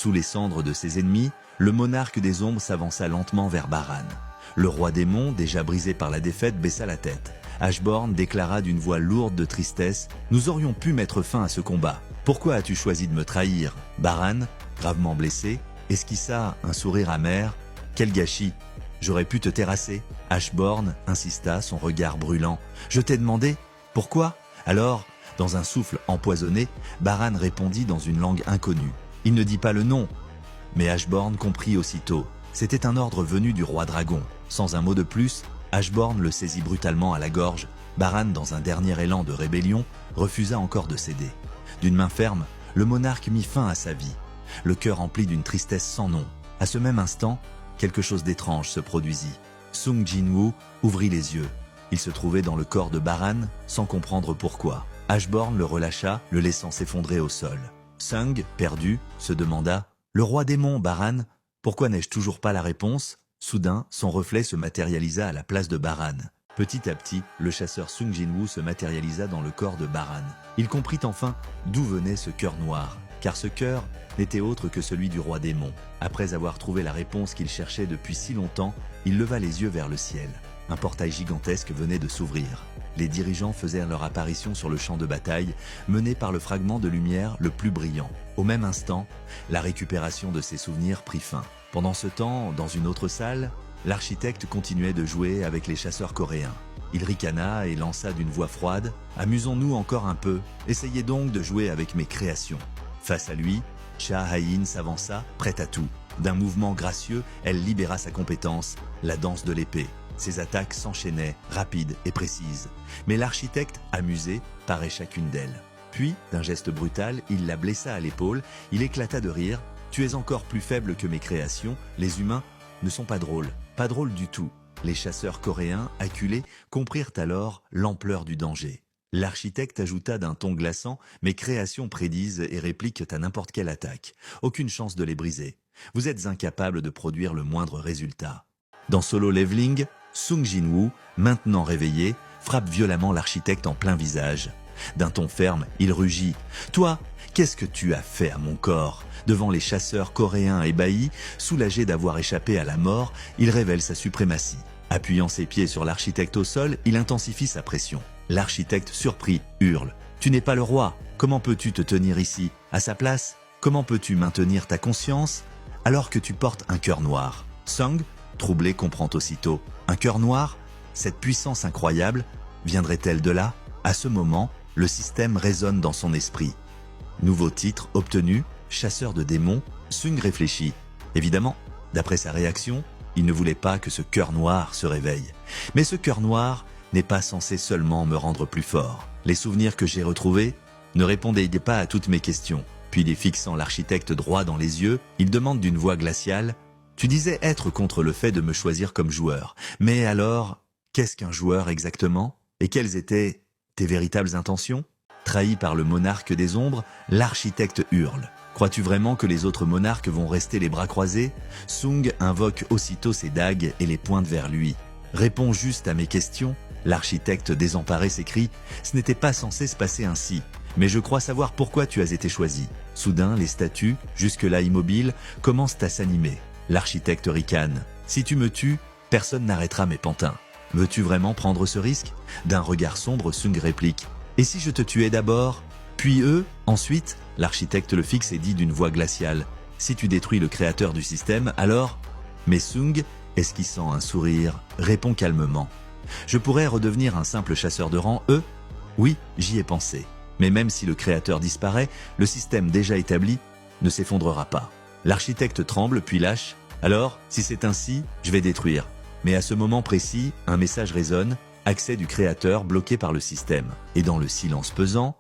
Sous les cendres de ses ennemis, le monarque des ombres s'avança lentement vers Baran. Le roi démon, déjà brisé par la défaite, baissa la tête. Ashborn déclara d'une voix lourde de tristesse « Nous aurions pu mettre fin à ce combat. Pourquoi as-tu choisi de me trahir ?» Baran, gravement blessé, esquissa un sourire amer. « Quel gâchis! J'aurais pu te terrasser. » Ashborn insista, son regard brûlant. « Je t'ai demandé. Pourquoi ?» Alors, dans un souffle empoisonné, Baran répondit dans une langue inconnue. Il ne dit pas le nom. Mais Ashborn comprit aussitôt. C'était un ordre venu du roi dragon. Sans un mot de plus, Ashborn le saisit brutalement à la gorge. Baran, dans un dernier élan de rébellion, refusa encore de céder. D'une main ferme, le monarque mit fin à sa vie, le cœur empli d'une tristesse sans nom. À ce même instant, quelque chose d'étrange se produisit. Sung Jin-woo ouvrit les yeux. Il se trouvait dans le corps de Baran, sans comprendre pourquoi. Ashborn le relâcha, le laissant s'effondrer au sol. Sung, perdu, se demanda « Le roi démon, Baran, pourquoi n'ai-je toujours pas la réponse ?» Soudain, son reflet se matérialisa à la place de Baran. Petit à petit, le chasseur Sung Jin-woo se matérialisa dans le corps de Baran. Il comprit enfin d'où venait ce cœur noir, car ce cœur n'était autre que celui du roi démon. Après avoir trouvé la réponse qu'il cherchait depuis si longtemps, il leva les yeux vers le ciel. Un portail gigantesque venait de s'ouvrir. Les dirigeants faisaient leur apparition sur le champ de bataille, menés par le fragment de lumière le plus brillant. Au même instant, la récupération de ses souvenirs prit fin. Pendant ce temps, dans une autre salle, l'architecte continuait de jouer avec les chasseurs coréens. Il ricana et lança d'une voix froide « Amusons-nous encore un peu, essayez donc de jouer avec mes créations. » Face à lui, Cha Ha-in s'avança, prête à tout. D'un mouvement gracieux, elle libéra sa compétence, la danse de l'épée. Ses attaques s'enchaînaient, rapides et précises. Mais l'architecte, amusé, parait chacune d'elles. Puis, d'un geste brutal, il la blessa à l'épaule, il éclata de rire. « Tu es encore plus faible que mes créations, les humains ne sont pas drôles du tout. » Les chasseurs coréens, acculés, comprirent alors l'ampleur du danger. L'architecte ajouta d'un ton glaçant « Mes créations prédisent et répliquent à n'importe quelle attaque. Aucune chance de les briser. Vous êtes incapable de produire le moindre résultat. » Dans Solo Leveling, Sung Jin-woo, maintenant réveillé, frappe violemment l'architecte en plein visage. D'un ton ferme, il rugit « Toi, qu'est-ce que tu as fait à mon corps ?» Devant les chasseurs coréens ébahis, soulagé d'avoir échappé à la mort, il révèle sa suprématie. Appuyant ses pieds sur l'architecte au sol, il intensifie sa pression. L'architecte, surpris, hurle « Tu n'es pas le roi, comment peux-tu te tenir ici, à sa place? Comment peux-tu maintenir ta conscience alors que tu portes un cœur noir ?» Sung, troublé, comprend aussitôt « Un cœur noir? Cette puissance incroyable viendrait-elle de là ?» À ce moment, le système résonne dans son esprit. Nouveau titre obtenu, chasseur de démons, Sung réfléchit. Évidemment, d'après sa réaction, il ne voulait pas que ce cœur noir se réveille. Mais ce cœur noir n'est pas censé seulement me rendre plus fort. Les souvenirs que j'ai retrouvés ne répondaient pas à toutes mes questions. Puis les fixant l'architecte droit dans les yeux, il demande d'une voix glaciale « Tu disais être contre le fait de me choisir comme joueur. Mais alors, qu'est-ce qu'un joueur exactement? Et quelles étaient tes véritables intentions ?» Trahi par le monarque des ombres, l'architecte hurle. Crois-tu vraiment que les autres monarques vont rester les bras croisés? Sung invoque aussitôt ses dagues et les pointe vers lui. Réponds juste à mes questions. L'architecte désemparé s'écrie « Ce n'était pas censé se passer ainsi, mais je crois savoir pourquoi tu as été choisi. » Soudain, les statues, jusque-là immobiles, commencent à s'animer. L'architecte ricane. « Si tu me tues, personne n'arrêtera mes pantins. Veux-tu vraiment prendre ce risque ?» D'un regard sombre, Sung réplique « Et si je te tuais d'abord, puis eux, ensuite ?» L'architecte le fixe et dit d'une voix glaciale « Si tu détruis le créateur du système, alors ?» Mais Sung, esquissant un sourire, répond calmement « Je pourrais redevenir un simple chasseur de rang, eux ?» Oui, j'y ai pensé. Mais même si le créateur disparaît, le système déjà établi ne s'effondrera pas. L'architecte tremble puis lâche « Alors, si c'est ainsi, je vais détruire. » Mais à ce moment précis, un message résonne, accès du créateur bloqué par le système. Et dans le silence pesant,